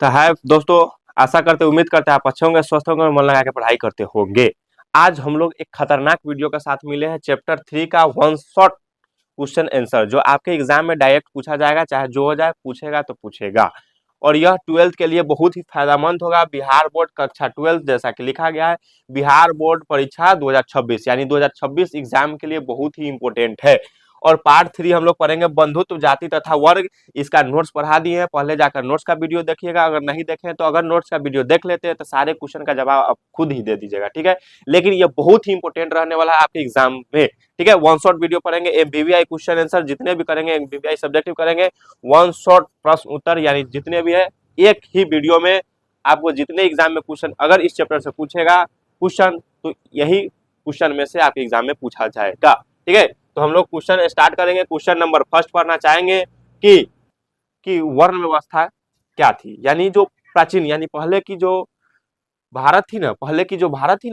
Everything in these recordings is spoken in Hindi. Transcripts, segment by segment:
तो है दोस्तों, आशा करते उम्मीद करते हैं आप अच्छे होंगे, स्वस्थ होंगे और मन लगा के पढ़ाई करते होंगे। आज हम लोग एक खतरनाक वीडियो के साथ मिले हैं। चैप्टर 3 का वन शॉट क्वेश्चन आंसर जो आपके एग्जाम में डायरेक्ट पूछा जाएगा, चाहे जो हो जाए, पूछेगा तो पूछेगा। और यह 12th के लिए बहुत ही फायदेमंद होगा। बिहार बोर्ड कक्षा 12 जैसा कि लिखा गया है, बिहार बोर्ड परीक्षा 2026 यानी 2026 एग्जाम के लिए बहुत ही इंपॉर्टेंट है। और पार्ट 3 हम लोग पढ़ेंगे बंधुत्व जाति तथा वर्ग। इसका नोट्स पढ़ा दिए हैं, पहले जाकर नोट्स का वीडियो देखिएगा। अगर नहीं देखें तो अगर नोट्स का वीडियो देख लेते हैं तो सारे क्वेश्चन का जवाब आप खुद ही दे दीजिएगा, ठीक है। लेकिन ये बहुत ही इंपॉर्टेंट रहने वाला है आपके एग्जाम में, ठीक है। वन शॉट वीडियो पढ़ेंगे, एमवीवीआई क्वेश्चन आंसर जितने भी करेंगे, एमवीवीआई सब्जेक्टिव करेंगे, वन शॉट प्रश्न उत्तर यानी जितने भी है एक ही वीडियो में आपको जितने एग्जाम में क्वेश्चन अगर इस चैप्टर से पूछेगा क्वेश्चन तो यही क्वेश्चन में से आपके एग्जाम में पूछा जाएगा, ठीक है। तो हम लोग क्वेश्चन स्टार्ट करेंगे। क्वेश्चन नंबर फर्स्ट पढ़ना चाहेंगे कि वर्ण व्यवस्था क्या थी, यानी जो प्राचीन यानी पहले की जो भारत थी ना,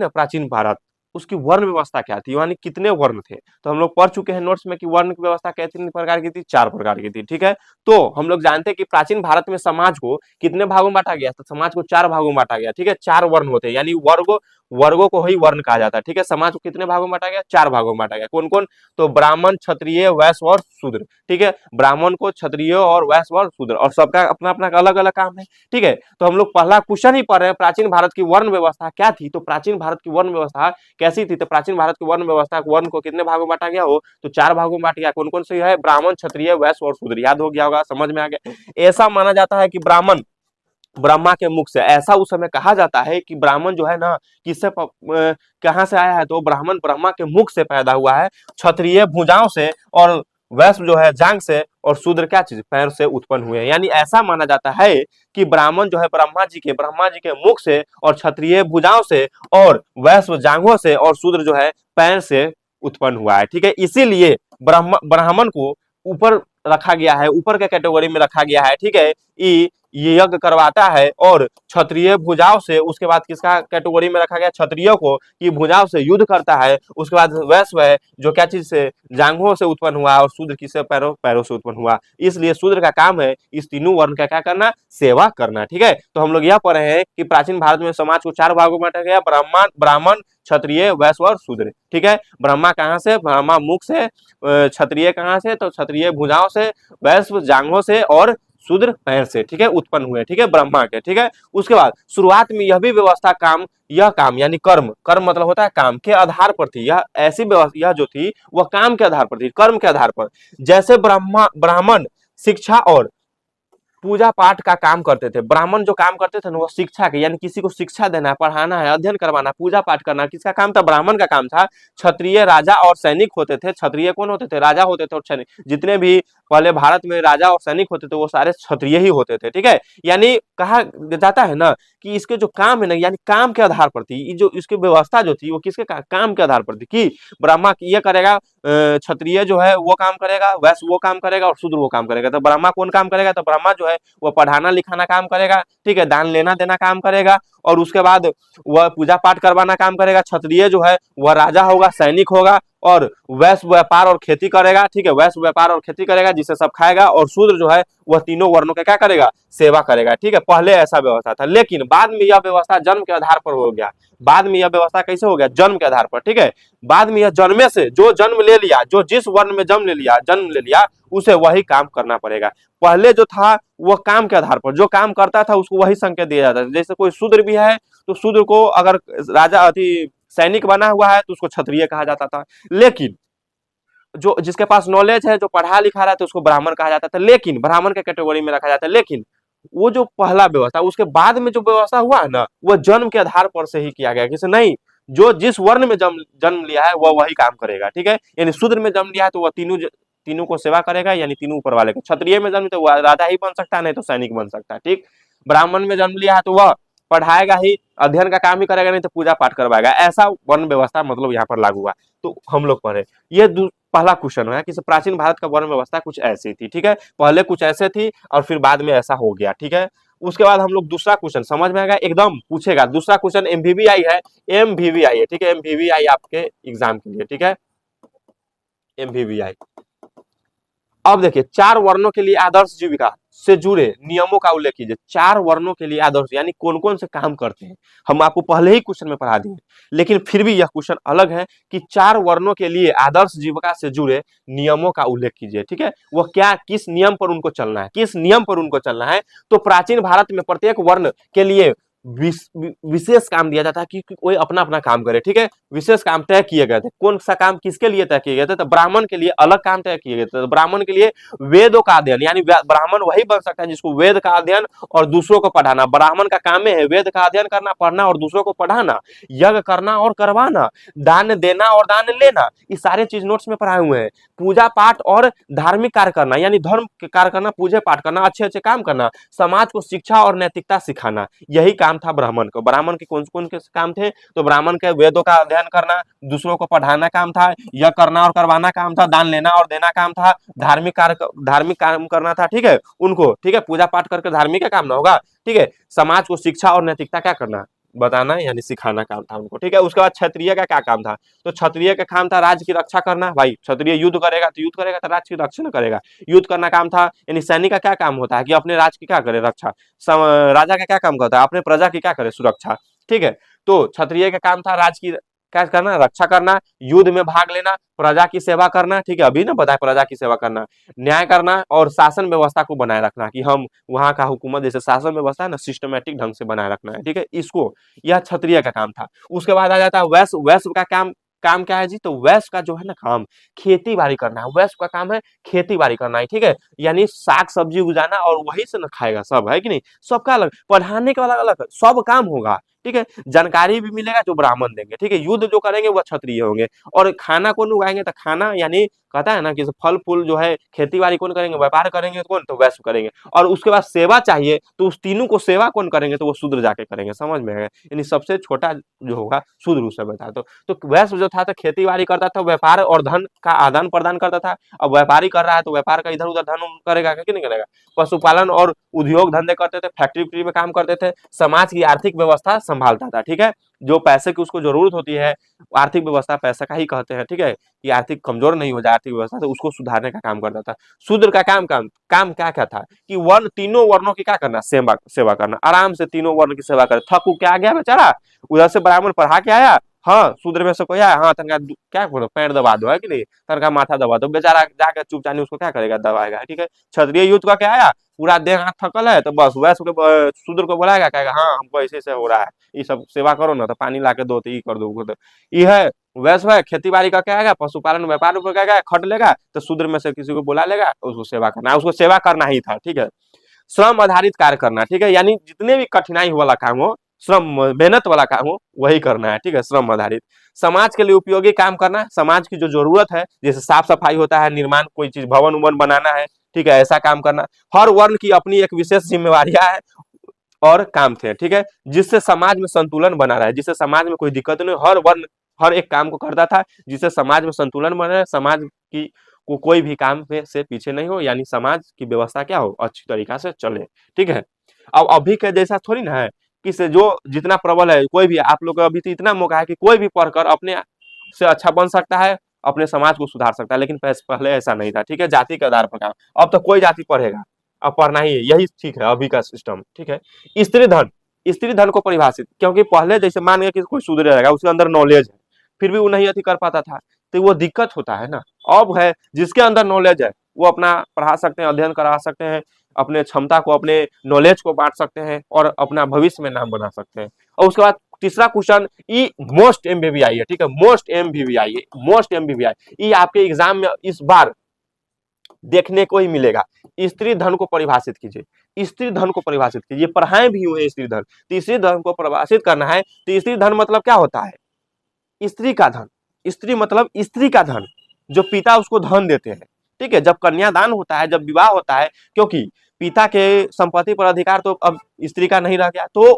प्राचीन भारत, उसकी वर्ण व्यवस्था क्या थी, यानी कितने वर्ण थे। तो हम लोग पढ़ चुके हैं नोट्स में कि वर्ण की व्यवस्था कितने प्रकार की थी, 4 प्रकार की थी, ठीक है। तो हम लोग जानते हैं कि प्राचीन भारत में समाज को कितने भागों में बांटा गया, तो समाज को 4 भागों में बांटा गया, ठीक है। 4 वर्ण होते हैं, यानी वर्गों को ही वर्ण कहा जाता है, ठीक है। समाज को कितने भागों में बांटा गया, 4 भागों में बांटा गया। कौन कौन, तो ब्राह्मण, क्षत्रिय, वैश्य और शूद्र, ठीक है। ब्राह्मण को, क्षत्रिय और वैश्य और शूद्र, और सबका अपना अपना अलग अलग काम है, ठीक है। तो हम लोग पहला क्वेश्चन ही पढ़ रहे हैं, प्राचीन भारत की वर्ण व्यवस्था क्या थी। तो प्राचीन भारत की वर्ण व्यवस्था कैसी थी, तो प्राचीन भारत की वर्ण व्यवस्था वर्ण को कितने भागों में बांटा गया हो, तो 4 भागों में बांटा गया। कौन कौन से है, ब्राह्मण, क्षत्रिय, वैश्य और शूद्र। याद हो गया होगा, समझ में आ गया। ऐसा माना जाता है कि ब्राह्मण ब्रह्मा के मुख से, ऐसा उस समय कहा जाता है कि ब्राह्मण जो है ना किससे कहां से आया है, तो ब्राह्मण ब्रह्मा के मुख से पैदा हुआ है, क्षत्रिय भुजाओं से, और वैश्य जो है जांग से, और शूद्र क्या चीज, पैर से उत्पन्न हुए हैं। यानी ऐसा माना जाता है कि ब्राह्मण जो है ब्रह्मा जी के मुख से, और क्षत्रिय भुजाओं से, और वैश्य जांघों से, और शूद्र जो है पैर से उत्पन्न हुआ है, ठीक है। इसीलिए ब्राह्मण को ऊपर रखा गया है, ऊपर के कैटेगरी में रखा गया है, ठीक है। ये यज्ञ करवाता है, और क्षत्रिय भुजाओं से, उसके बाद किसका कैटेगरी में रखा गया, क्षत्रियों को, कि भुजाओं से युद्ध करता है। उसके बाद वैश्य है जो क्या चीज से, जांघों से उत्पन्न हुआ, और शूद्र किससे, पैरों से उत्पन्न हुआ। इसलिए शूद्र का काम है इस तीनों वर्ण का क्या करना, सेवा करना, ठीक है। तो हम लोग यह पढ़े हैं कि प्राचीन भारत में समाज को 4 भागों में बांटा गया, ब्राह्मण, क्षत्रिय, वैश्य और शूद्र, ठीक है। ब्रह्मा कहाँ से, ब्रह्मा मुख से, क्षत्रिय कहाँ से, तो क्षत्रिय भुजाओं से, वैश्य जांघों से, और शूद्र पैर से, ठीक है, उत्पन्न हुए, ठीक है, ब्रह्मा के, ठीक है। उसके बाद शुरुआत में यह भी व्यवस्था यह काम यानी कर्म मतलब होता है काम के आधार पर थी। यह ऐसी व्यवस्था, यह जो थी वह काम के आधार पर थी, कर्म के आधार पर। जैसे ब्राह्मण शिक्षा और पूजा पाठ का काम करते थे। ब्राह्मण जो काम करते थे ना वो शिक्षा के, यानी किसी को शिक्षा देना, पढ़ाना है, अध्ययन करवाना, पूजा पाठ करना, किसका काम था, ब्राह्मण का काम था। क्षत्रिय राजा और सैनिक होते थे। क्षत्रिय कौन होते थे, राजा होते थे, और सैनिक, जितने भी पहले भारत में राजा और सैनिक होते थे वो सारे क्षत्रिय ही होते थे, ठीक है। यानी कहा जाता है ना कि इसके जो काम है ना, यानी काम के आधार पर थी, जो इसकी व्यवस्था जो थी वो किसके काम के आधार पर थी, कि ब्रह्मा ये करेगा, क्षत्रिय जो है वो काम करेगा, वैश्य वो काम करेगा, और शूद्र वो काम करेगा। तो ब्रह्मा कौन काम करेगा, तो ब्रह्मा जो है वो पढ़ाना लिखाना काम करेगा, ठीक है, दान लेना देना काम करेगा, और उसके बाद वह पूजा पाठ करवाना काम करेगा। क्षत्रिय जो है वह राजा होगा, सैनिक होगा, और वैश्य व्यापार और खेती करेगा, ठीक है, वैश्य व्यापार और खेती करेगा जिसे सब खाएगा। और शूद्र जो है वह तीनों वर्णों का क्या करेगा, सेवा करेगा, ठीक है। पहले ऐसा व्यवस्था था, लेकिन बाद में यह व्यवस्था जन्म के आधार पर हो गया। बाद में यह व्यवस्था कैसे हो गया, जन्म के आधार पर, ठीक है। बाद में यह जन्मे से जो जन्म ले लिया, जो जिस वर्ण में जन्म ले लिया उसे वही काम करना पड़ेगा। पहले जो था वह काम के आधार पर, जो काम करता था उसको वही संकेत दिया जाता था। जैसे कोई शूद्र भी है तो शूद्र को अगर राजा अति सैनिक बना हुआ है तो उसको क्षत्रिय कहा जाता था। लेकिन जो जिसके पास नॉलेज है, जो पढ़ा लिखा रहा था, उसको ब्राह्मण कहा जाता था, लेकिन ब्राह्मण के कैटेगरी में रखा जाता है। लेकिन वो जो पहला व्यवस्था, उसके बाद में जो व्यवस्था हुआ है ना, वह जन्म के आधार पर से ही किया गया। किसी नहीं, जो जिस वर्ण में जन्म लिया है वह वही काम करेगा, ठीक है। यानी शूद्र में जन्म लिया है तो वह तीनों को सेवा करेगा, यानी तीनों ऊपर वाले को। क्षत्रिय में जन्म तो वह राजा ही बन सकता है, नहीं तो सैनिक बन सकता है, ठीक। ब्राह्मण में जन्म लिया है तो वह पढ़ाएगा ही, अध्ययन का काम ही करेगा, नहीं तो पूजा पाठ करवाएगा। ऐसा वर्ण व्यवस्था मतलब यहाँ पर लागू हुआ। तो हम लोग पढ़े ये पहला क्वेश्चन है कि प्राचीन भारत का वर्ण व्यवस्था कुछ ऐसी थी, ठीक है। पहले कुछ ऐसे थी और फिर बाद में ऐसा हो गया, ठीक है। उसके बाद हम लोग दूसरा क्वेश्चन, समझ में आएगा, एकदम पूछेगा। दूसरा क्वेश्चन एमवीवीआई है, एमवीवीआई है, ठीक है। एमवीवीआई आपके एग्जाम के लिए, ठीक है, एमवीवीआई। अब देखिए, 4 वर्णों के लिए आदर्श जीविका से जुड़े नियमों का उल्लेख कीजिए। 4 वर्णों के लिए आदर्श यानी कौन कौन से काम करते हैं, हम आपको पहले ही क्वेश्चन में पढ़ा दिए, लेकिन फिर भी यह क्वेश्चन अलग है कि 4 वर्णों के लिए आदर्श जीविका से जुड़े नियमों का उल्लेख कीजिए। ठीक है, वह क्या, किस नियम पर उनको चलना है, किस नियम पर उनको चलना है। तो प्राचीन भारत में प्रत्येक वर्ण के लिए विशेष काम दिया जाता है कि कोई अपना अपना काम करे। ठीक है, विशेष काम तय किए गए थे। कौन सा काम किसके लिए तय किए गए थे? तो ब्राह्मण के लिए अलग काम तय किए गए थे। तो ब्राह्मण के लिए वेदों का अध्ययन, यानी ब्राह्मण वही बन सकता है जिसको वेद का अध्ययन और दूसरों को पढ़ाना। ब्राह्मण का काम है वेद का अध्ययन करना, पढ़ना और दूसरों को पढ़ाना, यज्ञ करना और करवाना, दान देना और दान लेना, ये सारे चीज नोट्स में पढ़ाए हुए हैं। पूजा पाठ और धार्मिक कार्य करना, यानी धर्म के कार्य करना, पूजा पाठ करना, अच्छे अच्छे काम करना, समाज को शिक्षा और नैतिकता सिखाना, यही काम था ब्राह्मण को। ब्राह्मण के कौन कौन के काम थे? तो ब्राह्मण के वेदों का अध्ययन करना, दूसरों को पढ़ाना काम था, यह करना और करवाना काम था, दान लेना और देना काम था, धार्मिक काम करना था। ठीक है उनको, ठीक है, पूजा पाठ करके धार्मिक का काम ना होगा। ठीक है, समाज को शिक्षा और नैतिकता क्या करना, बताना यानी सिखाना काम था उनको। ठीक है, उसके बाद क्षत्रिय का क्या काम था? तो क्षत्रिय का काम था राज्य की रक्षा करना। भाई क्षत्रिय युद्ध करेगा तो राज्य की रक्षा करेगा, युद्ध करना काम था। यानी सैनिक का क्या काम होता है कि अपने राज्य की क्या करे, रक्षा। राजा का क्या काम करता है? अपने प्रजा की क्या करे, सुरक्षा। ठीक है, तो क्षत्रिय का काम था राज्य की क्या करना, रक्षा करना, युद्ध में भाग लेना, प्रजा की सेवा करना। ठीक है, अभी ना बताया, प्रजा की सेवा करना, न्याय करना और शासन व्यवस्था को बनाए रखना, कि हम वहां का हुकूमत जैसे शासन व्यवस्था है ना, सिस्टमेटिक ढंग से बनाए रखना है। ठीक है, इसको, यह क्षत्रिय का काम था। उसके बाद आ जाता है वैश्य। वैश्य का काम काम क्या है जी? तो वैश्य का जो है ना काम, खेती बाड़ी करना है। वैश्य का काम है खेती बाड़ी करना है। ठीक है, यानी साग सब्जी उगाना और वही से ना खाएगा सब, है कि नहीं? सबका अलग, पढ़ाने का अलग अलग सब काम होगा। ठीक है, जानकारी भी मिलेगा जो ब्राह्मण देंगे। ठीक है, युद्ध जो करेंगे वह क्षत्रिय होंगे। और खाना कौन उगाएंगे? तो खाना यानी कहता है ना कि फल फूल जो है, खेती बाड़ी कौन करेंगे? व्यापार करेंगे कौन? तो वैश्य करेंगे। और उसके बाद सेवा चाहिए तो उस तीनों को सेवा कौन करेंगे? तो वो शूद्र जाके करेंगे। समझ में है? यानी सबसे छोटा जो होगा शूद्र उसे बता। तो वैश्य जो था तो खेती बाड़ी करता था, व्यापार और धन का आदान प्रदान करता था। अब व्यापारी कर रहा है तो व्यापार का इधर उधर धन करेगा कि नहीं करेगा? पशुपालन और उद्योग धंधे करते थे, फैक्ट्री में काम करते थे, समाज की आर्थिक व्यवस्था संभालता था। ठीक है, जो पैसे की उसको जरूरत होती है, आर्थिक व्यवस्था पैसा का ही कहते हैं। ठीक है, कि आर्थिक कमजोर नहीं हो जाए आर्थिक व्यवस्था, तो उसको सुधारने का काम करता था। शूद्र का काम क्या क्या था? कि तीनों वर्णों की क्या करना, सेवा करना, आराम से तीनों वर्ण की सेवा करे। थक क्या आ गया बेचारा, उधर से ब्राह्मण पढ़ा के आया, हाँ शूद्र में से कोई आया, हाँ तनका क्या करो, पैर दबा दो, है कि नहीं, तनका माथा दबा दो, बेचारा जाकर चुपचानी उसको क्या करेगा, दबाएगा। ठीक है, क्षत्रिय युद्ध का क्या आया, पूरा देह हाथ थकल है, तो बस वैसे शूद्र को बुलाएगा, कहेगा हाँ हमको ऐसे से हो रहा है, ये सब सेवा करो ना, तो पानी ला के दो, तो ये कर दो, तो ये है। वैसे है खेती बाड़ी का क्या है, पशुपालन व्यापार को क्या खट लेगा, तो शूद्र में से किसी को बुला लेगा, उसको सेवा करना है, उसको सेवा करना ही था। ठीक है, श्रम आधारित कार्य करना। ठीक है, यानी जितने भी कठिनाई वाला काम हो, श्रम मेहनत वाला काम हो, वही करना है। ठीक है, श्रम आधारित। समाज के लिए उपयोगी काम करना, समाज की जो जरूरत है, जैसे साफ सफाई होता है, निर्माण, कोई चीज भवन उवन बनाना है, ठीक है, ऐसा काम करना। हर वर्ण की अपनी एक विशेष जिम्मेवारियां है और काम थे। ठीक है, जिससे समाज में संतुलन बना रहे, जिससे समाज में कोई दिक्कत नहीं, हर वर्ण हर एक काम को करता था जिससे समाज में संतुलन बना रहे, समाज की को कोई भी काम से पीछे नहीं हो, यानी समाज की व्यवस्था क्या हो, अच्छी तरीका से चले। ठीक है, अब अभी के जैसा थोड़ी ना है कि से जो जितना प्रबल है, कोई भी, आप लोग अभी तो इतना मौका है कि कोई भी पढ़कर अपने से अच्छा बन सकता है, अपने समाज को सुधार सकता है, लेकिन पहले ऐसा नहीं था। ठीक है, जाति के आधार पर काम, अब तो कोई जाति पढ़ेगा, अब पढ़ना ही है, यही ठीक है अभी का सिस्टम। ठीक है, स्त्री धन को परिभाषित, क्योंकि पहले जैसे मान गया कि कोई शूद्र रहेगा, उसके अंदर नॉलेज है, फिर भी वो नहीं अति कर पाता था, तो वो दिक्कत होता है ना। अब है जिसके अंदर नॉलेज है वो अपना पढ़ा सकते हैं, अध्ययन करा सकते हैं, अपने क्षमता को, अपने नॉलेज को बांट सकते हैं और अपना भविष्य में नाम बना सकते हैं। और उसके बाद तीसरा क्वेश्चन, ई मोस्ट एमबीबीआई है। ठीक है, मोस्ट एमबीबीआई ये आपके एग्जाम में इस बार देखने को ही मिलेगा। स्त्री धन को परिभाषित कीजिए, स्त्री धन को परिभाषित कीजिए, पढ़ाए भी हुए स्त्री धन, तो स्त्री धन को परिभाषित करना है। तो स्त्री धन मतलब क्या होता है, स्त्री का धन, स्त्री मतलब स्त्री का धन, जो पिता उसको धन देते हैं। ठीक है, जब कन्यादान होता है, जब विवाह होता है, क्योंकि पिता के संपत्ति पर अधिकार तो अब स्त्री का नहीं रह गया, तो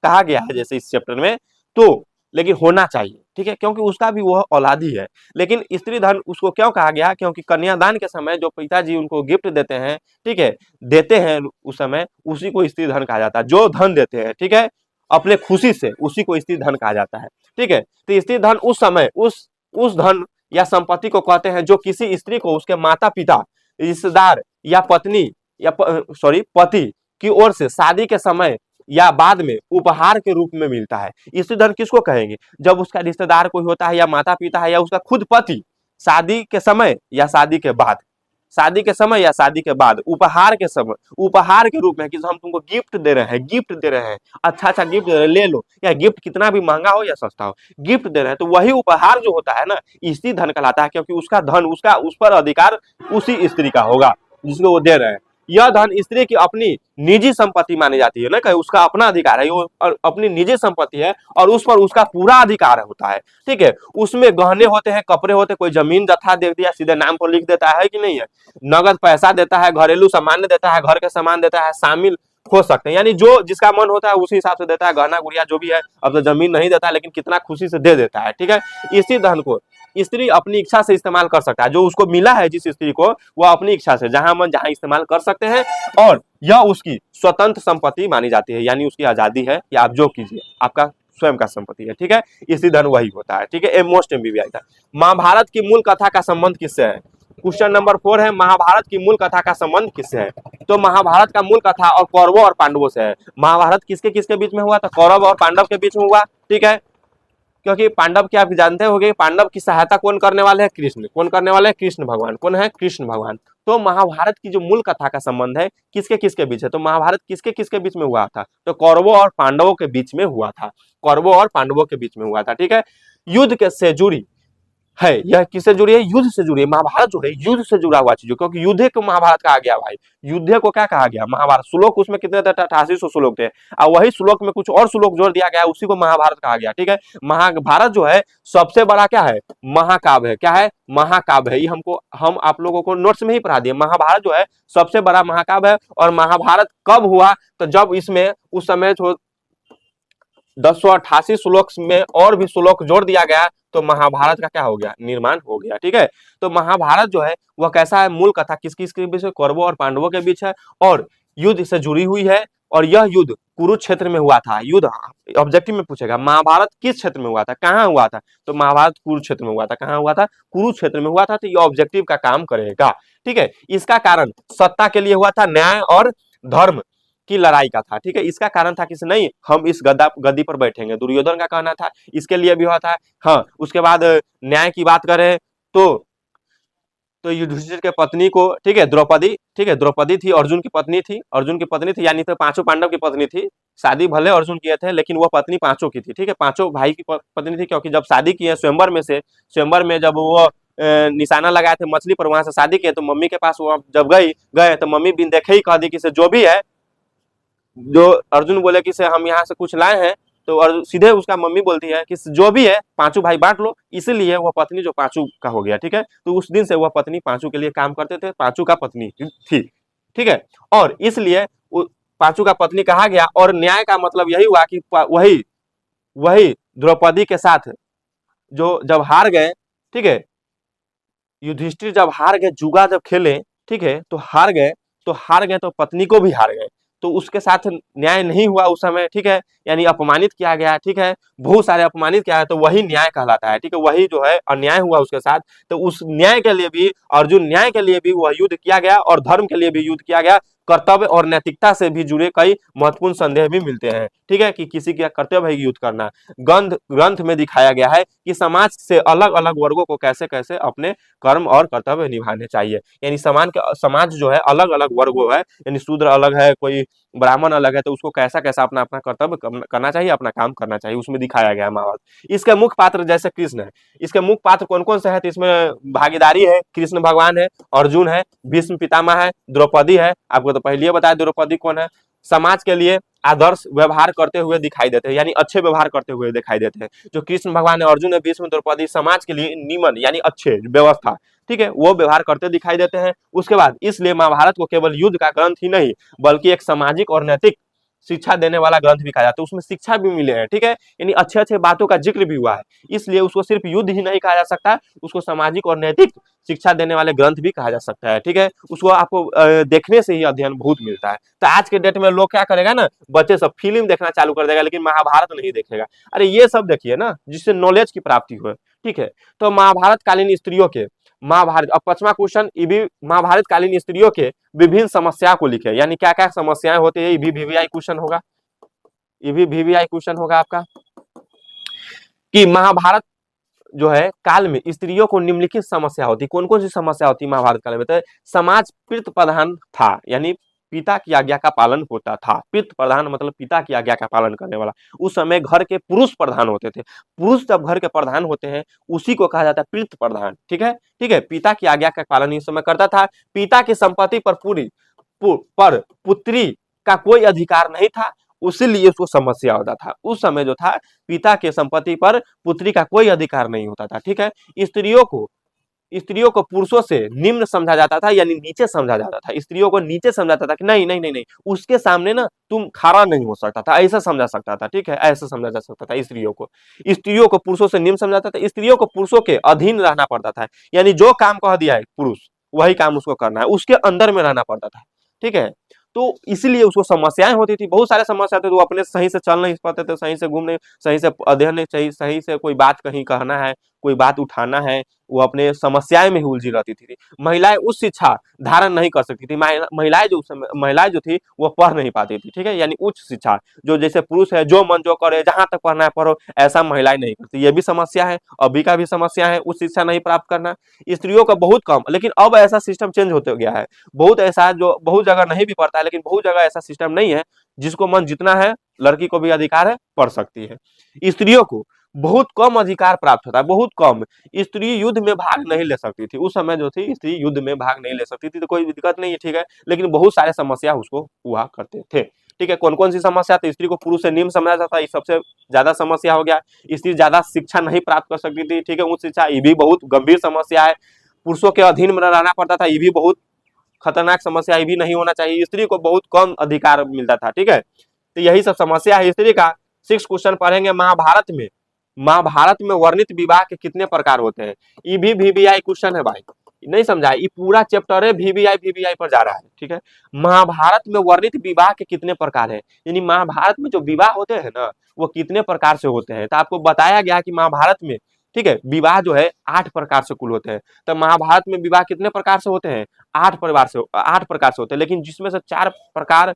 कहा गया है जैसे इस चैप्टर में, तो लेकिन होना चाहिए। ठीक है, क्योंकि उसका भी वह औलाद ही है। लेकिन स्त्री धन उसको क्यों कहा गया, क्योंकि कन्यादान के समय जो पिताजी उनको गिफ्ट देते हैं, ठीक है, देते हैं उस समय, उसी को स्त्री धन कहा जाता है, जो धन देते हैं। ठीक है, अपने खुशी से, उसी को स्त्री धन कहा जाता है। ठीक है, तो स्त्री धन उस समय उस धन या संपत्ति को कहते हैं जो किसी स्त्री को उसके माता पिता रिश्तेदार या पत्नी या पति की ओर से शादी के समय या बाद में उपहार के रूप में मिलता है। स्त्री धन किसको कहेंगे? जब उसका रिश्तेदार कोई होता है या माता पिता है या उसका खुद पति शादी के समय या शादी के बाद, शादी के समय या शादी के बाद उपहार के समय, उपहार के रूप में कि हम तुमको गिफ्ट दे रहे हैं, गिफ्ट दे रहे हैं, अच्छा गिफ्ट दे रहे हैं, ले लो, या गिफ्ट कितना भी महंगा हो या सस्ता हो, गिफ्ट दे रहे हैं, तो वही उपहार जो होता है ना, स्त्री धन कहलाता है, क्योंकि उसका धन, उसका उस पर अधिकार उसी स्त्री का होगा जिसको वो दे रहे हैं। यह धन स्त्री की अपनी निजी संपत्ति मानी जाती है ना, कहीं उसका अपना अधिकार है, वो अपनी निजी संपत्ति है और उस पर उसका पूरा अधिकार होता है। ठीक है, उसमें गहने होते हैं, कपड़े होते हैं, कोई जमीन जत्था दे दिया सीधे नाम पर लिख देता है कि नहीं है, नगद पैसा देता है, घरेलू सामान देता है, घर के सामान देता है, शामिल हो सकते हैं, यानी जो जिसका मन होता है उसी हिसाब से देता है, गहना गुड़िया जो भी है। अब तो जमीन नहीं देता है लेकिन कितना खुशी से दे देता है। ठीक है, इसी धन को स्त्री अपनी इच्छा से इस्तेमाल कर सकता है, जो उसको मिला है जिस स्त्री को, वह अपनी इच्छा से जहां मन जहां इस्तेमाल कर सकते हैं, और यह उसकी स्वतंत्र संपत्ति मानी जाती है, यानी उसकी आजादी है कि आप जो कीजिए, आपका स्वयं का संपत्ति है। ठीक है, स्त्री धन वही होता है। ठीक है, मोस्ट एमबीबीआई था। महाभारत की मूल कथा का संबंध किससे है? क्वेश्चन नंबर 4 है, महाभारत की मूल कथा का संबंध किससे है? तो महाभारत का मूल कथा और कौरवों और पांडवों से है। महाभारत किसके किसके बीच में हुआ था? कौरव और पांडव के बीच में हुआ। ठीक है, क्योंकि पांडव की आप जानते होंगे, पांडव की सहायता कौन करने वाले हैं? कृष्ण। कौन करने वाले हैं? कृष्ण भगवान। कौन है? कृष्ण भगवान। तो महाभारत की जो मूल कथा का संबंध है किसके किसके बीच है? तो महाभारत किसके किसके बीच में हुआ था? तो कौरवों और पांडवों के बीच में हुआ था। कौरवों और पांडवों के बीच में हुआ था। ठीक है, युद्ध के से जुड़ी है, यह किससे जुड़ी है? युद्ध से जुड़ी है। महाभारत जो है युद्ध से जुड़ा हुआ चीज, क्योंकि युद्ध को महाभारत कहा गया भाई। युद्ध को क्या कहा गया? महाभारत। श्लोक उसमें कितने थे? 8800 श्लोक थे, और वही श्लोक में कुछ और श्लोक जोड़ दिया गया, उसी को महाभारत कहा गया। ठीक है, महाभारत जो है सबसे बड़ा क्या है? महाकाव्य है। क्या है? महाकाव्य है। ये हम आप लोगों को नोट्स में ही पढ़ा दिए। महाभारत जो है सबसे बड़ा महाकाव्य है। और महाभारत कब हुआ? तो जब इसमें उस समय 1088 श्लोक में और भी श्लोक जोड़ दिया गया, तो महाभारत का क्या हो गया? निर्माण हो गया। ठीक है, तो महाभारत जो है वह कैसा है? मूल कथा किस किस के बीच है? कौरवों और पांडवों के बीच है, और युद्ध से जुड़ी हुई है। और यह युद्ध कुरुक्षेत्र में हुआ था। युद्ध ऑब्जेक्टिव में पूछेगा, महाभारत किस क्षेत्र में हुआ था? कहाँ हुआ था? तो महाभारत कुरुक्षेत्र में हुआ था। कहाँ हुआ था? कुरुक्षेत्र में हुआ था। तो यह ऑब्जेक्टिव का काम करेगा। ठीक है, इसका कारण सत्ता के लिए हुआ था, न्याय और धर्म की लड़ाई का था। ठीक है, इसका कारण था किसी नहीं, हम इस गद्दी पर बैठेंगे, दुर्योधन का कहना था, इसके लिए भी हुआ था। हाँ, उसके बाद न्याय की बात करें तो युधिष्ठिर के पत्नी को, ठीक है, द्रौपदी, ठीक है, द्रौपदी थी, अर्जुन की पत्नी थी, अर्जुन की पत्नी थी, यानी तो पांचों पांडव की पत्नी थी। शादी भले अर्जुन किए थे लेकिन वह पत्नी पांचों की थी। ठीक है, पांचों भाई की पत्नी थी, क्योंकि जब शादी किए स्वयंवर में से, स्वयंवर में जब वो निशाना लगाए थे मछली पर, वहां से शादी किए, तो मम्मी के पास वो जब गए तो मम्मी बिन देखे ही कह दी कि से जो भी है, जो अर्जुन बोले कि से हम यहाँ से कुछ लाए हैं, तो सीधे उसका मम्मी बोलती है कि जो भी है पांचों भाई बांट लो। इसीलिए वह पत्नी जो पांचों का हो गया। ठीक है, तो उस दिन से वह पत्नी पांचों के लिए काम करते थे, पांचों का पत्नी थी। ठीक है, और इसलिए पांचों का पत्नी कहा गया। और न्याय का मतलब यही हुआ कि वही वही द्रौपदी के साथ जो जब हार गए, ठीक है, युधिष्ठिर जब हार गए, जुआ जब खेले, ठीक है, तो हार गए, तो पत्नी को भी हार गए, तो उसके साथ न्याय नहीं हुआ उस समय। ठीक है, यानी अपमानित किया गया। ठीक है, बहुत सारे अपमानित किया है, तो वही न्याय कहलाता है। ठीक है, वही जो है अन्याय हुआ उसके साथ, तो उस न्याय के लिए भी, अर्जुन न्याय के लिए भी वह युद्ध किया गया, और धर्म के लिए भी युद्ध किया गया। कर्तव्य और नैतिकता से भी जुड़े कई महत्वपूर्ण संदेह भी मिलते हैं। ठीक है, कि किसी का कर्तव्य है युद्ध करना। ग्रंथ में दिखाया गया है कि समाज से अलग अलग वर्गों को कैसे कैसे अपने कर्म और कर्तव्य निभाने चाहिए। यानी समाज जो है अलग अलग वर्ग है, यानी शूद्र अलग है, कोई ब्राह्मण अलग है, तो उसको कैसा कैसा अपना अपना कर्तव्य करना चाहिए, अपना काम करना चाहिए, उसमें दिखाया गया है महाभारत। इसके मुख्य पात्र जैसे कृष्ण है, इसके मुख्य पात्र कौन कौन से है? तो इसमें भागीदारी है, कृष्ण भगवान है, अर्जुन है, भीष्म पितामह है, द्रौपदी है। आपको तो पहले बताया द्रौपदी कौन है। समाज के लिए आदर्श व्यवहार करते हुए दिखाई देते हैं, यानी अच्छे व्यवहार करते हुए दिखाई देते हैं। जो कृष्ण भगवान है, अर्जुन है, भीष्म, द्रौपदी समाज के लिए निमन यानी अच्छे व्यवस्था, ठीक है, वो व्यवहार करते दिखाई देते हैं। उसके बाद इसलिए महाभारत को केवल युद्ध का ग्रंथ ही नहीं बल्कि एक सामाजिक और नैतिक शिक्षा देने वाला ग्रंथ भी कहा जाता है। उसमें शिक्षा भी मिले हैं। ठीक है, यानी अच्छे अच्छे बातों का जिक्र भी हुआ है, इसलिए उसको सिर्फ युद्ध ही नहीं कहा जा सकता, उसको सामाजिक और नैतिक शिक्षा देने वाले ग्रंथ भी कहा जा सकता है। ठीक है, उसको आपको देखने से ही अध्ययन बहुत मिलता है। तो आज के डेट में लोग क्या करेगा ना, बच्चे सब फिल्म देखना चालू कर देगा लेकिन महाभारत नहीं देखेगा। अरे ये सब देखिए ना जिससे नॉलेज की प्राप्ति हो। ठीक है, तो महाभारत कालीन स्त्रियों के महाभारत। अब 5वां क्वेश्चन, ईबी महाभारत कालीन स्त्रियों के विभिन्न समस्या को लिखे, यानी क्या क्या समस्याएं होती है, ईबी वीवीआई क्वेश्चन होगा, ईबी वीवीआई क्वेश्चन होगा आपका कि महाभारत जो है काल में स्त्रियों को निम्नलिखित समस्या होती, कौन कौन सी समस्या होती महाभारत काल में, तो समाज पितृ प्रधान था, यानी पिता की आज्ञा का पालन होता था। पितृ प्रधान मतलब पिता की आज्ञा का पालन करने वाला। उस समय घर के पुरुष प्रधान होते थे, पुरुष जब घर के प्रधान होते हैं उसी को कहा जाता है पितृ प्रधान। ठीक है, ठीक है, पिता की आज्ञा का पालन इस समय करता था। पिता की संपत्ति पर पर पुत्री का कोई अधिकार नहीं था, उसीलिए उसको समस्या होता था। उस समय जो था पिता के संपत्ति पर पुत्री का कोई अधिकार नहीं होता था। ठीक है, स्त्रियों को पुरुषों से निम्न समझा जाता था, यानी नीचे समझा जाता था। स्त्रियों को नीचे समझाता था कि नहीं नहीं नहीं नहीं, उसके सामने ना तुम खड़ा नहीं हो सकता था, ऐसा समझा सकता था। ठीक है, ऐसा समझा जा सकता था। स्त्रियों को पुरुषों से निम्न समझाता था। स्त्रियों को पुरुषों के अधीन रहना पड़ता था, यानी जो काम कह दिया है पुरुष वही काम उसको करना है, उसके अंदर में रहना पड़ता था। ठीक है, तो इसलिए उसको समस्याएं होती थी, बहुत सारे समस्या थे। तो अपने सही से चल नहीं पाते थे, सही से घूम नहीं, सही से अध्ययन नहीं, सही से कोई बात कहीं कहना है, कोई बात उठाना है, वो अपने समस्याएं में ही उलझी रहती थी। महिलाएं उच्च शिक्षा धारण नहीं कर सकती थी। महिलाएं जो थी वो पढ़ नहीं पाती थी। ठीक है, यानी उच्च शिक्षा जो जैसे पुरुष है जो मन जो करे जहां तक पढ़ना है पढ़ो, ऐसा महिलाएं नहीं करती। ये भी समस्या है, अभी का भी समस्या है, उच्च शिक्षा नहीं प्राप्त करना। स्त्रियों का बहुत कम, लेकिन अब ऐसा सिस्टम चेंज होते गया है। बहुत ऐसा है जो बहुत जगह नहीं भी पढ़ता है, लेकिन बहुत जगह ऐसा सिस्टम नहीं है। जिसको मन जितना है, लड़की को भी अधिकार है, पढ़ सकती है। स्त्रियों को बहुत कम अधिकार प्राप्त होता है, बहुत कम। स्त्री युद्ध में भाग नहीं ले सकती थी। उस समय जो थी स्त्री युद्ध में भाग नहीं ले सकती थी, तो कोई दिक्कत नहीं है। ठीक है, लेकिन बहुत सारे समस्या उसको हुआ करते थे। ठीक है, कौन कौन सी समस्या थी, स्त्री को पुरुष से निम्न समझा जाता है, सबसे ज्यादा समस्या हो गया। स्त्री ज्यादा शिक्षा नहीं प्राप्त कर सकती थी। ठीक है, उच्च शिक्षा, ये भी बहुत गंभीर समस्या है। पुरुषों के अधीन में रहना पड़ता था, ये भी बहुत खतरनाक समस्या, ये भी नहीं होना चाहिए। स्त्री को बहुत कम अधिकार मिलता था। ठीक है, तो यही सब समस्या है स्त्री का। 6 क्वेश्चन पढ़ेंगे। महाभारत में वर्णित विवाह के कितने प्रकार होते हैं, ये भी वीवीआई क्वेश्चन है भाई, नहीं समझा, ये पूरा चैप्टर है वीवीआई पर जा रहा है। ठीक है, महाभारत में वर्णित विवाह के कितने प्रकार है, यानी महाभारत में जो विवाह होते हैं ना वो कितने प्रकार से होते हैं। तो आपको बताया गया कि महाभारत में, ठीक है, विवाह जो है 8 प्रकार से कुल होते हैं। तो महाभारत में विवाह कितने प्रकार से होते हैं, 8 प्रकार से होते हैं। लेकिन जिसमें से 4 प्रकार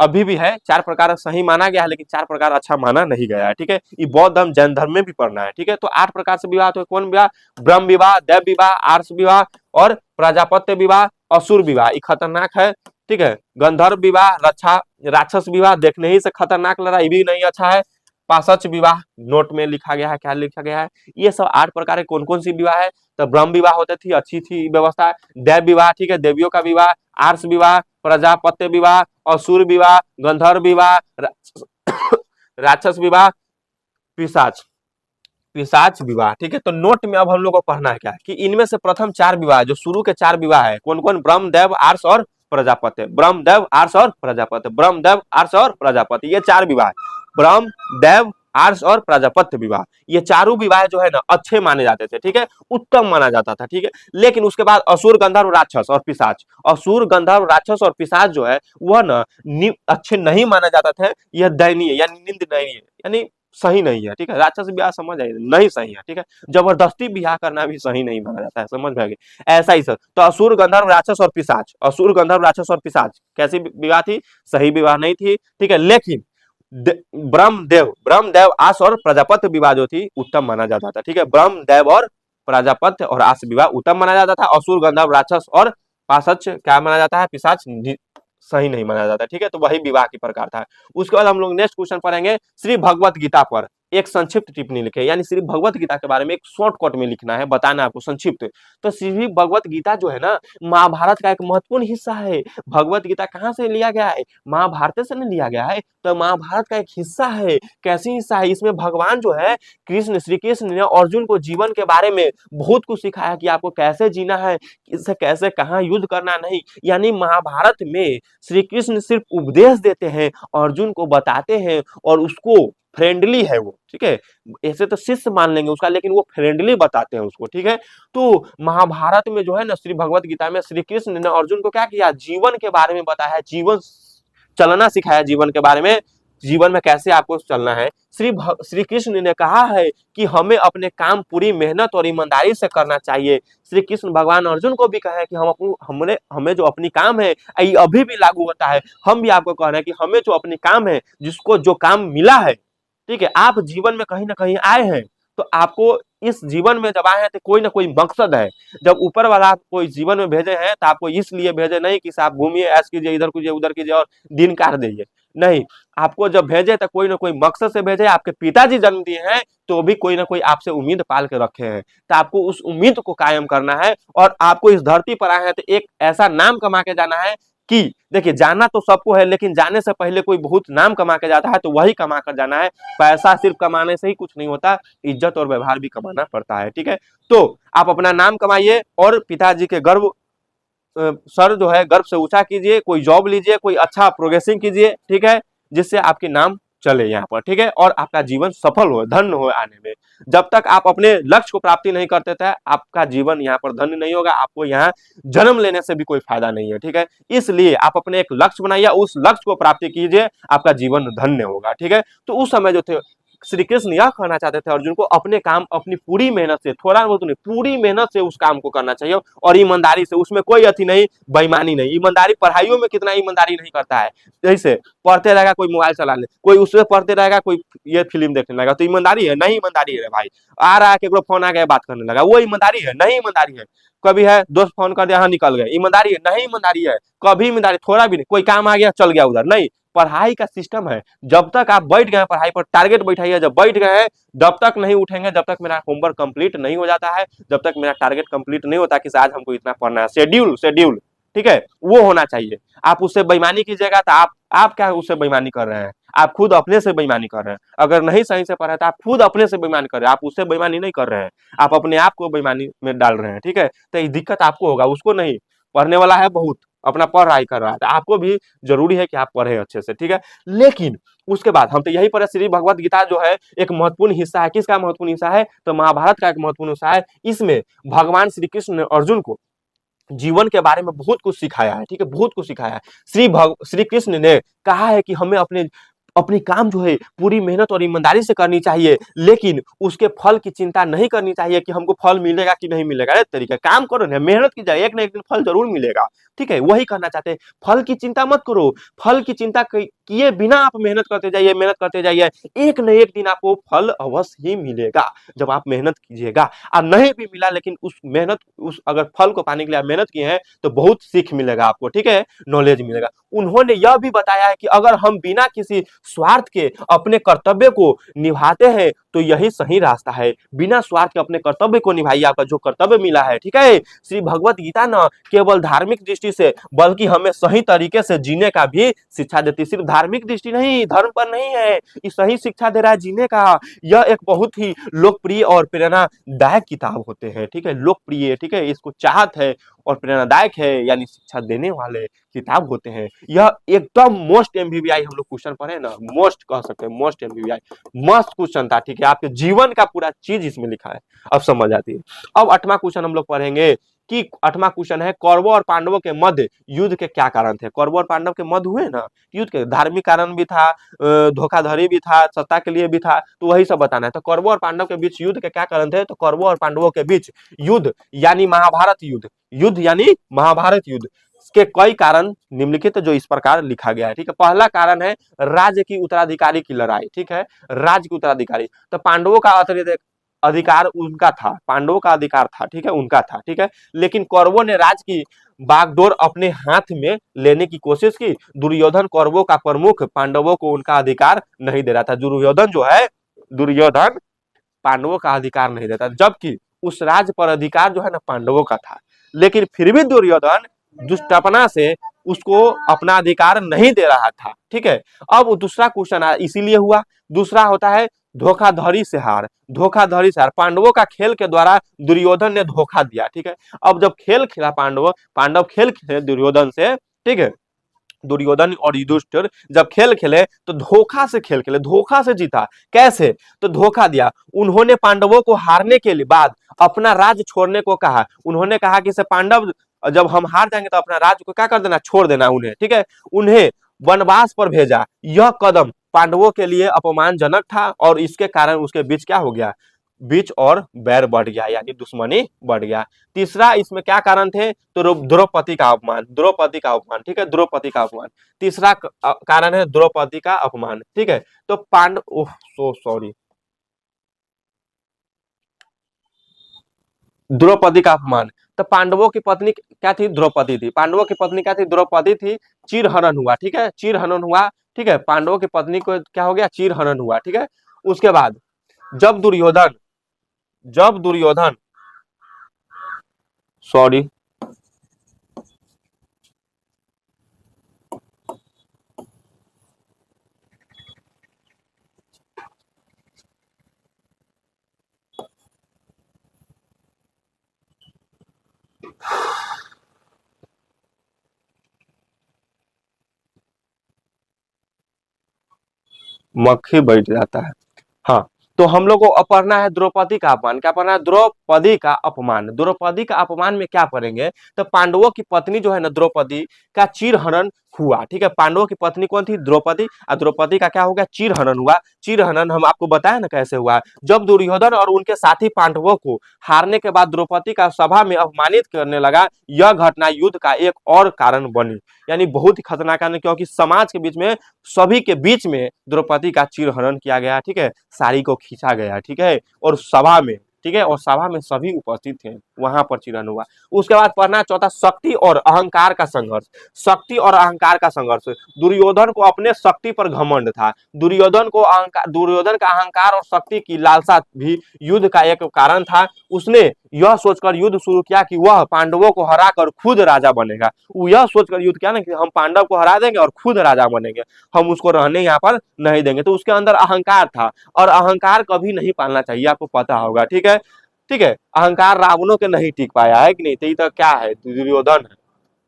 अभी भी है, 4 प्रकार सही माना गया है, लेकिन 4 प्रकार अच्छा माना नहीं गया है। ठीक है, ये बौद्ध धर्म जैन धर्म में भी पढ़ना है। ठीक है, तो 8 प्रकार से विवाह तो कौन विवाह, ब्रह्म विवाह, देव विवाह, आर्ष विवाह और प्रजापत्य विवाह, असुर विवाह, ये खतरनाक है। ठीक है, गंधर्व विवाह, राक्षस विवाह, देखने ही से खतरनाक लग रहा है, ये भी नहीं अच्छा है। पाशच विवाह नोट में लिखा गया है, क्या लिखा गया है, ये सब 8 प्रकार के कौन कौन सी विवाह है। तो ब्रह्म विवाह होती थी, अच्छी थी व्यवस्था। देव विवाह, ठीक है, देवियों का विवाह। आर्ष विवाह, प्रजापत्य विवाह, असुर विवाह, गंधर्व विवाह, राक्षस विवाह, पिशाच विवाह। ठीक है, तो नोट में अब हम लोग को पढ़ना है क्या कि इनमें से प्रथम 4 विवाह, जो शुरू के 4 विवाह है, कौन कौन, ब्रह्म, देव, आर्ष और प्रजापत्य। ब्रह्म, देव, आर्ष और प्रजापत्य, ब्रह्म, देव, आर्ष और प्रजापत्य, ये 4 विवाह, ब्रह्म, देव, आर्ष और प्रजापत्य विवाह, ये चारों विवाह जो है ना अच्छे माने जाते थे। ठीक है, उत्तम माना जाता था। ठीक है, लेकिन उसके बाद असुर, गंधर्व, राक्षस और पिशाच, असुर, गंधर्व, राक्षस और पिशाच जो है वह ना अच्छे नहीं माना जाता था। यह दयनीय यानी निंदनीय, यानी सही नहीं है। ठीक है, राक्षस ब्याह समझ आई, नहीं सही है। ठीक है, जबरदस्ती ब्याह करना भी सही नहीं माना जाता है, समझ में आ गया, ऐसा ही सर। तो असुर, गंधर्व, राक्षस और पिशाच, असुर, गंधर्व, राक्षस और पिशाच कैसी विवाह थी, सही विवाह नहीं थी। ठीक है, लेकिन ब्रह्म, देव, आस और प्रजापत्य विवाह जो थी उत्तम माना जाता था। ठीक है, ब्रह्म, देव और प्रजापत्य और आस विवाह उत्तम माना जाता था। असुर, गंधर्व, राक्षस और पाशच क्या माना जाता है, पिशाच सही नहीं माना जाता। ठीक है, तो वही विवाह की प्रकार था। उसके बाद हम लोग नेक्स्ट क्वेश्चन पढ़ेंगे, श्री भगवत गीता पर एक संक्षिप्त टिप्पणी लिखे, यानी श्री भगवत गीता के बारे में एक शॉर्टकट में लिखना है, बताना आपको संक्षिप्त। तो श्री भगवत गीता जो है ना महाभारत का एक महत्वपूर्ण हिस्सा है। भगवत गीता कहाँ से लिया गया है, महाभारत से लिया गया है, तो महाभारत का एक हिस्सा है। कैसी हिस्सा है, इसमें भगवान जो है श्री कृष्ण ने अर्जुन को जीवन के बारे में बहुत कुछ सिखाया कि आपको कैसे जीना है, इससे कैसे कहाँ युद्ध करना नहीं। यानी महाभारत में श्री कृष्ण सिर्फ उपदेश देते हैं, अर्जुन को बताते हैं, और उसको फ्रेंडली है वो। ठीक है, ऐसे तो शिष्य मान लेंगे उसका, लेकिन वो फ्रेंडली बताते हैं उसको। ठीक है, तो महाभारत में जो है ना श्री भगवत गीता में श्री कृष्ण ने अर्जुन को क्या किया, जीवन के बारे में बताया, जीवन चलना सिखाया जीवन के बारे में। जीवन में कैसे आपको चलना है। श्री कृष्ण ने कहा है कि हमें अपने काम पूरी मेहनत और ईमानदारी से करना चाहिए। श्री कृष्ण भगवान अर्जुन को भी कहा है कि हमने हमें जो अपनी काम है, ये अभी भी लागू होता है। हम भी आपको कह रहे हैं कि हमें जो अपनी काम है, जिसको जो काम मिला है, ठीक है, आप जीवन में कहीं ना कहीं आए हैं, तो आपको इस जीवन में जब आए हैं तो कोई ना कोई मकसद है। जब ऊपर वाला आपको इस जीवन में भेजे हैं तो आपको इसलिए भेजे नहीं कि आप घूमिए, ऐश कीजिए, इधर कीजिए, उधर कीजिए और दिन काट दीजिए। नहीं, आपको जब भेजे तो कोई ना कोई मकसद से भेजे। आपके पिताजी जन्म दिए हैं तो भी कोई ना कोई आपसे उम्मीद पाल के रखे हैं, तो आपको उस उम्मीद को कायम करना है। और आपको इस धरती पर आए हैं तो एक ऐसा नाम कमा के जाना है कि देखिए, जाना तो सबको है, लेकिन जाने से पहले कोई बहुत नाम कमा के जाता है तो वही कमा कर जाना है। पैसा सिर्फ कमाने से ही कुछ नहीं होता, इज्जत और व्यवहार भी कमाना पड़ता है। ठीक है, तो आप अपना नाम कमाइए और पिताजी के गर्व सर जो है गर्व से ऊंचा कीजिए, कोई जॉब लीजिए, कोई अच्छा प्रोग्रेसिंग कीजिए, ठीक है, जिससे आपके नाम चले यहाँ पर, ठीक है, और आपका जीवन सफल हो, धन्य हो आने में। जब तक आप अपने लक्ष्य को प्राप्ति नहीं करते थे, आपका जीवन यहाँ पर धन्य नहीं होगा। आपको यहाँ जन्म लेने से भी कोई फायदा नहीं है। ठीक है, इसलिए आप अपने एक लक्ष्य बनाइए, उस लक्ष्य को प्राप्ति कीजिए, आपका जीवन धन्य होगा। ठीक है, तो उस समय जो थे श्री कृष्ण यह कहना चाहते थे अर्जुन को, अपने काम अपनी पूरी मेहनत से, थोड़ा बहुत नहीं, पूरी मेहनत से उस काम को करना चाहिए और ईमानदारी से। उसमें कोई अति नहीं, बेईमानी नहीं। ईमानदारी पढ़ाइयों में कितना ईमानदारी नहीं करता है। जैसे पढ़ते रहेगा कोई मोबाइल चला ले, कोई उससे पढ़ते रहेगा, कोई ये फिल्म देखने लगेगा, तो ईमानदारी है? नहीं ईमानदारी है भाई। आ रहा है केकरो फोन आ गया, बात करने लगा, वो ईमानदारी है? नहीं ईमानदारी है। कभी है दोस्त फोन कर दिया, हाँ निकल गए, ईमानदारी है? नहीं ईमानदारी है। कभी ईमानदारी थोड़ा भी नहीं। कोई काम आ गया चल गया उधर, नहीं। पढ़ाई का सिस्टम है, जब तक आप बैठ गए पढ़ाई पर, टारगेट बैठाइए, जब बैठ गए हैं जब तक नहीं उठेंगे, जब तक मेरा होमवर्क कंप्लीट नहीं हो जाता है, जब तक मेरा टारगेट कंप्लीट नहीं होता कि आज हमको इतना पढ़ना है, शेड्यूल शेड्यूल, ठीक है, वो होना चाहिए। आप उससे बेईमानी कीजिएगा तो आप क्या उससे बेईमानी कर रहे हैं? आप खुद अपने से बेईमानी कर रहे हैं। अगर नहीं सही से पढ़ा तो आप खुद अपने से बेईमानी कर रहे हैं, आप उससे बेईमानी नहीं कर रहे हैं, आप अपने आप को बेईमानी में डाल रहे हैं। ठीक है, तो ये दिक्कत आपको होगा, उसको नहीं। पढ़ने वाला है बहुत, अपना पढ़ाई कर रहा है, तो आपको भी जरूरी है कि आप पढ़े अच्छे से। ठीक है, लेकिन उसके बाद हम तो यही पढ़े, श्री भगवत गीता जो है एक महत्वपूर्ण हिस्सा है। किसका महत्वपूर्ण हिस्सा है? तो महाभारत का एक महत्वपूर्ण हिस्सा है। इसमें भगवान श्री कृष्ण ने अर्जुन को जीवन के बारे में बहुत कुछ सिखाया है। ठीक है, बहुत कुछ सिखाया है। श्री कृष्ण ने कहा है कि हमें अपनी काम जो है पूरी मेहनत और ईमानदारी से करनी चाहिए, लेकिन उसके फल की चिंता नहीं करनी चाहिए कि हमको फल मिलेगा कि नहीं मिलेगा। अरे तरीका, काम करो ना, मेहनत की जाए, एक ना एक दिन फल जरूर मिलेगा। ठीक है, वही करना चाहते हैं। फल की चिंता मत करो, फल की चिंता किए बिना आप मेहनत करते जाइए, मेहनत करते जाइए, एक न एक दिन आपको फल अवश्य ही मिलेगा जब आप मेहनत कीजिएगा। और नहीं भी मिला, लेकिन उस अगर फल को पाने के लिए आप मेहनत किए हैं तो बहुत सीख मिलेगा आपको। ठीक है, नॉलेज मिलेगा। उन्होंने यह भी बताया है कि अगर हम बिना किसी स्वार्थ के अपने कर्तव्य को निभाते हैं तो यही सही रास्ता है। बिना स्वार्थ के अपने कर्तव्य को निभाइए, आपका जो कर्तव्य मिला है। ठीक है, श्री भगवत गीता न केवल धार्मिक दृष्टि से बल्कि हमें सही तरीके से जीने का भी शिक्षा देती है। सिर्फ धार्मिक दृष्टि नहीं, धर्म पर नहीं है, ये सही शिक्षा दे रहा है जीने का। यह एक बहुत ही लोकप्रिय और प्रेरणादायक किताब होते हैं। ठीक है, लोकप्रिय, ठीक है, इसको चाहत है और प्रेरणादायक है, यानी शिक्षा देने वाले किताब होते हैं। यह एकदम मोस्ट एमबीबीआई हम लोग क्वेश्चन पढ़े ना, मोस्ट कह सकते हैं, मोस्ट एमबीबीआई मस्त क्वेश्चन था। ठीक है, आपके जीवन का पूरा चीज इसमें लिखा है, अब समझ आती है। अब 8वां क्वेश्चन हम लोग पढ़ेंगे कि 8वां क्वेश्चन है, कौरवों और पांडवों के मध्य युद्ध के क्या कारण थे? कौरवों और पांडव के मध्य हुए ना युद्ध के, धार्मिक कारण भी था, धोखाधड़ी भी था, सत्ता के लिए भी था, तो वही सब बताना है। तो कौरवों और पांडव के बीच युद्ध के क्या कारण थे? तो कौरवों और पांडवों के बीच युद्ध यानी महाभारत युद्ध, युद्ध यानी महाभारत युद्ध के कई कारण निम्नलिखित जो इस प्रकार लिखा गया है। ठीक है, पहला कारण है राज्य की उत्तराधिकारी की लड़ाई। ठीक है, राज्य की उत्तराधिकारी, तो पांडवों का अधिकार उनका था, पांडवों का अधिकार था, ठीक है, उनका था। ठीक है, लेकिन कौरवों ने राज्य की बागडोर अपने हाथ में लेने की कोशिश की। दुर्योधन कौरवों का प्रमुख, पांडवों को उनका अधिकार नहीं दे रहा था। दुर्योधन पांडवों का अधिकार नहीं देता, जबकि उस राज्य पर अधिकार जो है ना पांडवों का था। लेकिन फिर भी दुर्योधन दुष्टपना से उसको अपना अधिकार नहीं दे रहा था। ठीक है, अब दूसरा क्वेश्चन इसीलिए हुआ, दूसरा होता है धोखाधड़ी से हार। धोखाधड़ी से हार, पांडवों का खेल के द्वारा दुर्योधन ने धोखा दिया। ठीक है, अब जब खेल खेला पांडव खेल खेले दुर्योधन से, ठीक है, दुर्योधन और युधिष्ठिर जब खेल खेले तो धोखा से खेल खेले, धोखा से जीता। कैसे? तो धोखा दिया। उन्होंने पांडवों को हारने के बाद अपना राज्य छोड़ने को कहा। उन्होंने कहा कि से पांडव जब हम हार जाएंगे तो अपना राज्य को क्या कर देना, छोड़ देना उन्हें। ठीक है, उन्हें वनवास पर भेजा। यह कदम पांडवों के लिए अपमानजनक था और इसके कारण उसके बीच क्या हो गया, बीच और बैर बढ़ गया, यानी दुश्मनी बढ़ गया। तीसरा इसमें क्या कारण थे, तो द्रौपदी का अपमान, द्रौपदी का अपमान, ठीक है, द्रौपदी का अपमान। तीसरा कारण है द्रौपदी का अपमान, ठीक है। तो ओह सो सॉरी, द्रौपदी का अपमान। तो पांडवों की पत्नी क्या थी, द्रौपदी थी। पांडवों की पत्नी क्या थी, द्रौपदी थी। चीरहरण हुआ, ठीक है, चीरहरण हुआ, ठीक है। पांडवों की पत्नी को क्या हो गया, चीरहरण हुआ, ठीक है। उसके बाद जब दुर्योधन जब दुर्योधन सॉरी, मक्खी बैठ जाता है। हाँ, तो हम लोग को अब पढ़ना है द्रौपदी का अपमान। क्या पढ़ना है, द्रौपदी का अपमान। द्रौपदी का अपमान में क्या पढ़ेंगे, तो पांडवों की पत्नी जो है ना द्रौपदी का चीरहरण हुआ, ठीक है। पांडवों की पत्नी कौन थी, द्रौपदी, और द्रौपदी का क्या हो गया, चीरहरण हुआ। चीरहरण हम आपको बताया ना कैसे हुआ, जब दुर्योधन और उनके साथी पांडवों को हारने के बाद द्रौपदी का सभा में अपमानित करने लगा, यह घटना युद्ध का एक और कारण बनी, यानी बहुत ही खतरनाक कारण, क्योंकि समाज के बीच में, सभी के बीच में द्रौपदी का चीरहरण किया गया, ठीक है, साड़ी को खींचा गया, ठीक है, और सभा में, ठीक है, और सभा में सभी उपस्थित थे, वहां पर चीरहरण हुआ। उसके बाद पढ़ना चौथा, शक्ति और अहंकार का संघर्ष। शक्ति और अहंकार का संघर्ष, दुर्योधन को अपने शक्ति पर घमंड था। दुर्योधन का अहंकार और शक्ति की लालसा भी युद्ध का एक कारण था। उसने यह सोचकर युद्ध शुरू किया कि वह पांडवों को हराकर खुद राजा बनेगा। वो यह सोचकर युद्ध किया ना कि हम पांडव को हरा देंगे और खुद राजा बनेंगे, हम उसको रहने यहाँ पर नहीं देंगे। तो उसके अंदर अहंकार था, और अहंकार कभी नहीं पालना चाहिए, आपको पता होगा, ठीक है, ठीक है। अहंकार रावणों के नहीं टिक पाया है कि नहीं, तो ये तो क्या है, दुर्योधन है।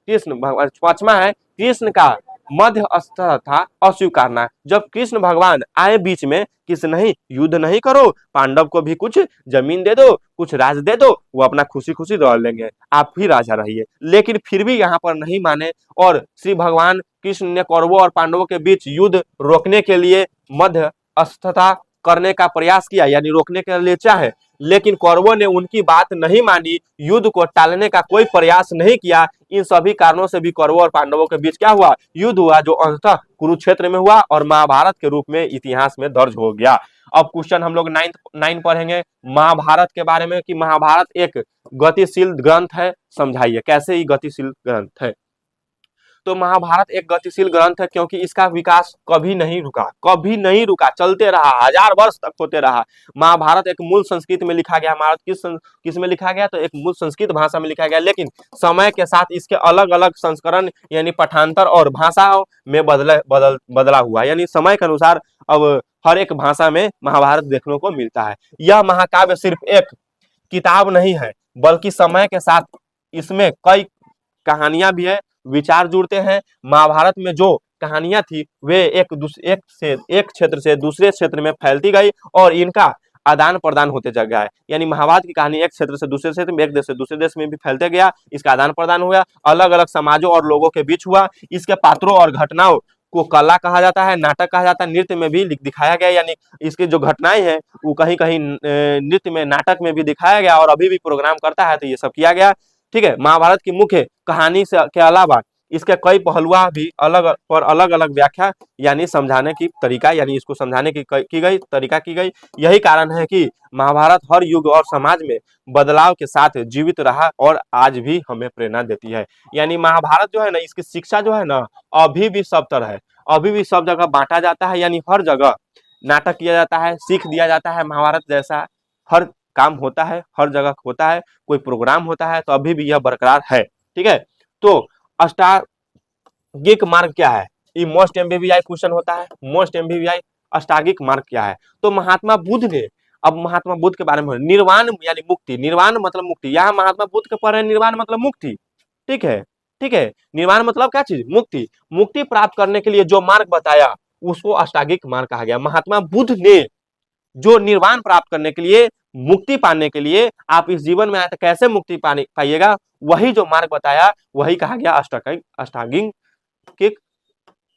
कृष्ण भगवान, पांचवा है कृष्ण का मध्यस्थ था अस्वीकारना। जब कृष्ण भगवान आए बीच में, किस नहीं, युद्ध नहीं करो, पांडव को भी कुछ जमीन दे दो, कुछ राज दे दो, वो अपना खुशी खुशी रह लेंगे, आप ही राजा रहिए। लेकिन फिर भी यहाँ पर नहीं माने, और श्री भगवान कृष्ण ने कौरवों और पांडवों के बीच युद्ध रोकने के लिए मध्यस्थता करने का प्रयास किया, यानी रोकने के लिए चाहे, लेकिन कौरवों ने उनकी बात नहीं मानी, युद्ध को टालने का कोई प्रयास नहीं किया। इन सभी कारणों से भी कौरवों और पांडवों के बीच क्या हुआ, युद्ध हुआ, जो अंततः कुरुक्षेत्र में हुआ और महाभारत के रूप में इतिहास में दर्ज हो गया। अब क्वेश्चन हम लोग नाइन पढ़ेंगे महाभारत के बारे में, कि महाभारत एक गतिशील ग्रंथ है, समझाइए कैसे ही गतिशील ग्रंथ है। तो महाभारत एक गतिशील ग्रंथ है क्योंकि इसका विकास कभी नहीं रुका, कभी नहीं रुका, चलते रहा, 1000 वर्ष तक होते रहा। महाभारत एक मूल संस्कृत में लिखा गया। महाभारत किस में लिखा गया, तो एक मूल संस्कृत भाषा में लिखा गया, लेकिन समय के साथ इसके अलग अलग संस्करण यानी पठांतर और भाषाओं में बदला हुआ, यानी समय के अनुसार अब हर एक भाषा में महाभारत देखने को मिलता है। यह महाकाव्य सिर्फ एक किताब नहीं है, बल्कि समय के साथ इसमें कई कहानियां भी है, विचार जुड़ते हैं। महाभारत में जो कहानियां थी वे एक क्षेत्र से दूसरे क्षेत्र में फैलती गई, और इनका आदान प्रदान होते चल गया है। यानी महाभारत की कहानी एक क्षेत्र से दूसरे क्षेत्र में, एक देश से दूसरे देश में भी फैलते गया, इसका आदान प्रदान हुआ, अलग अलग समाजों और लोगों के बीच हुआ। इसके पात्रों और घटनाओं को कला कहा जाता है, नाटक कहा जाता है, नृत्य में भी दिखाया गया, यानी इसकी जो घटनाएं हैं वो कहीं कहीं नृत्य में, नाटक में भी दिखाया गया, और अभी भी प्रोग्राम करता है, तो ये सब किया गया, ठीक है। महाभारत की मुख्य कहानी से के अलावा इसके कई पहलुआ भी अलग अलग व्याख्या यानी समझाने की तरीका, यानी इसको समझाने की गई तरीका की गई। यही कारण है कि महाभारत हर युग और समाज में बदलाव के साथ जीवित रहा और आज भी हमें प्रेरणा देती है। यानी महाभारत जो है ना, इसकी शिक्षा जो है ना, अभी भी सब तरह है, अभी भी सब जगह बांटा जाता है, यानी हर जगह नाटक किया जाता है, सीख दिया जाता है, महाभारत जैसा हर काम होता है, हर जगह होता है, कोई प्रोग्राम होता है, तो अभी भी यह बरकरार है, ठीक है। तो अष्टांगिक मार्ग क्या है, ये मोस्ट एमबीबीआई क्वेश्चन होता है, मोस्ट एमबीबीआई अष्टांगिक मार्ग क्या है। तो महात्मा बुद्ध ने, अब महात्मा बुद्ध के बारे में, निर्वाण यानी मुक्ति, निर्वाण मतलब मुक्ति, यहाँ महात्मा बुद्ध के पढ़ रहे, निर्वाण मतलब मुक्ति, ठीक है, ठीक है। निर्वाण मतलब क्या चीज, मुक्ति। मुक्ति प्राप्त करने के लिए जो मार्ग बताया उसको अष्टांगिक मार्ग कहा गया। महात्मा बुद्ध ने जो निर्वाण प्राप्त करने के लिए, मुक्ति पाने के लिए, आप इस जीवन में आए तो कैसे मुक्ति पाइएगा, वही जो मार्ग बताया वही कहा गया अष्टांगिक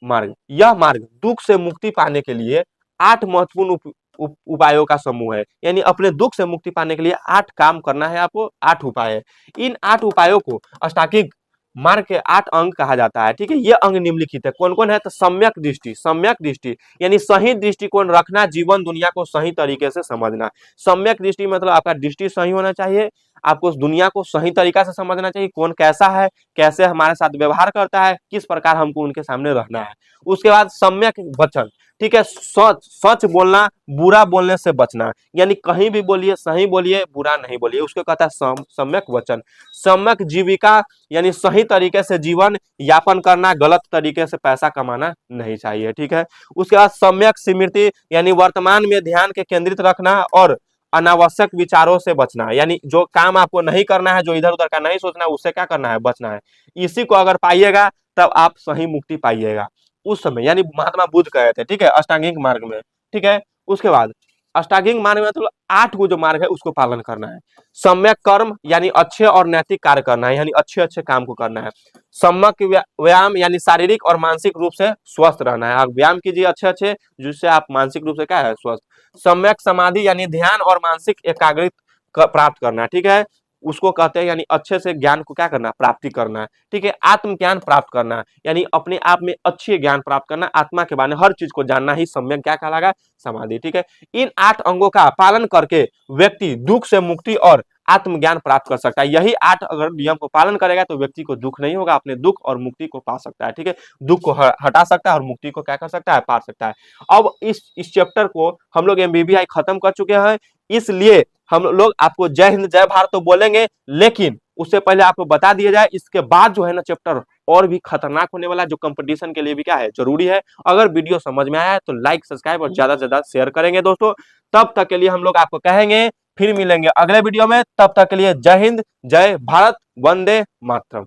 मार्ग। यह मार्ग दुख से मुक्ति पाने के लिए 8 महत्वपूर्ण उपायों का समूह है। यानी अपने दुख से मुक्ति पाने के लिए 8 काम करना है आपको, 8 उपाय है। इन 8 उपायों को अष्टांगिक मार्ग के 8 अंग कहा जाता है। ठीक है, ये अंग निम्नलिखित है। कौन कौन है? तो सम्यक दृष्टि, सम्यक दृष्टि यानी सही दृष्टिकोण रखना, जीवन दुनिया को सही तरीके से समझना। सम्यक दृष्टि मतलब आपका दृष्टि सही होना चाहिए, आपको उस दुनिया को सही तरीका से समझना चाहिए, कौन कैसा है, कैसे हमारे साथ व्यवहार करता है, किस प्रकार हमको उनके सामने रहना है। उसके बाद सम्यक वचन, ठीक है, सच सच बोलना, बुरा बोलने से बचना। यानी कहीं भी बोलिए, सही बोलिए, बुरा नहीं बोलिए, उसको कहता है सम्यक वचन। सम्यक जीविका यानी सही तरीके से जीवन यापन करना, गलत तरीके से पैसा कमाना नहीं चाहिए। ठीक है, उसके बाद सम्यक स्मृति यानी वर्तमान में ध्यान के केंद्रित रखना और अनावश्यक विचारों से बचना। यानी जो काम आपको नहीं करना है, जो इधर उधर का नहीं सोचना है, उससे क्या करना है? बचना है। इसी को अगर पाइएगा तब आप सही मुक्ति पाइएगा। उस समय यानी महात्मा बुद्ध कहे थे, ठीक है, अष्टांगिक मार्ग में। ठीक है, उसके बाद अष्टांगिक मार्ग में मतलब 8 गो जो मार्ग है उसको पालन करना है। सम्यक कर्म यानी अच्छे और नैतिक कार्य करना है, यानी अच्छे अच्छे काम को करना है। सम्यक व्यायाम यानी शारीरिक और मानसिक रूप से स्वस्थ रहना है। आप व्यायाम कीजिए अच्छे अच्छे, जिससे आप मानसिक रूप से क्या है? स्वस्थ। सम्यक समाधि यानी ध्यान और मानसिक एकाग्रता प्राप्त करना है। ठीक है, उसको कहते हैं यानी अच्छे से ज्ञान को क्या करना? प्राप्ति करना है। ठीक है, आत्मज्ञान प्राप्त करना यानी अपने आप में अच्छे ज्ञान प्राप्त करना, आत्मा के बारे में हर चीज को जानना ही सम्यक क्या कहलाएगा? समाधि। ठीक है, इन 8 अंगों का पालन करके व्यक्ति दुख से मुक्ति और आत्मज्ञान प्राप्त कर सकता है। यही 8 अगर नियम को पालन करेगा तो व्यक्ति को दुख नहीं होगा, अपने दुख और मुक्ति को पा सकता है। ठीक है, दुख को हटा सकता है और मुक्ति को क्या कर सकता है? पा सकता है। अब इस चैप्टर को हम लोग MBBI खत्म कर चुके हैं, इसलिए हम लोग आपको जय हिंद जय भारत तो बोलेंगे, लेकिन उससे पहले आपको बता दिया जाए इसके बाद जो है ना चैप्टर और भी खतरनाक होने वाला है, जो कंपटीशन के लिए भी क्या है? जरूरी है। अगर वीडियो समझ में आया है तो लाइक सब्सक्राइब और ज्यादा से ज्यादा शेयर करेंगे दोस्तों। तब तक के लिए हम लोग आपको कहेंगे फिर मिलेंगे अगले वीडियो में। तब तक के लिए जय हिंद जय भारत, वंदे मातरम।